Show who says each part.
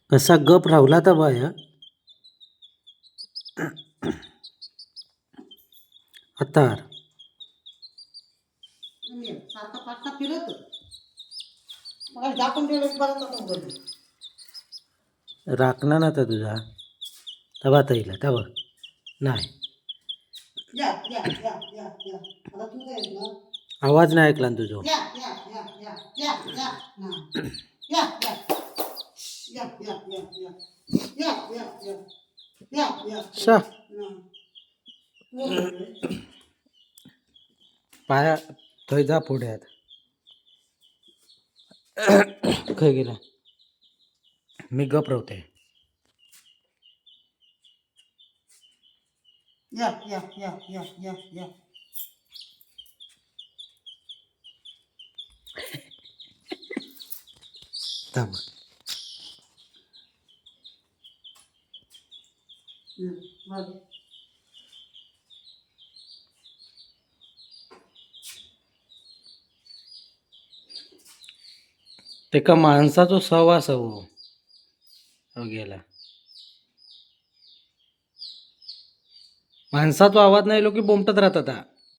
Speaker 1: कसा गप रावला तर बाया आता
Speaker 2: सारखा पाटणा फिरत मग दाखवून ठेवलं परत
Speaker 1: राखना ना तर तुझा तवा तईला तवा नाही
Speaker 2: या या या या या आता तू काय ना
Speaker 1: आवाज नाही ऐकला ना तुझो
Speaker 2: या या या या या या ना या या या या या या या या या या या
Speaker 1: सा
Speaker 2: ना
Speaker 1: पाया थंय जा पुढ्यात खय गेला मी गप रावते
Speaker 2: या या या या या या
Speaker 1: थांब
Speaker 2: बरं
Speaker 1: ते का माणसाचो सहवास हो गेला माणसाचा आवाज नाही लोक बोंबटत राहतात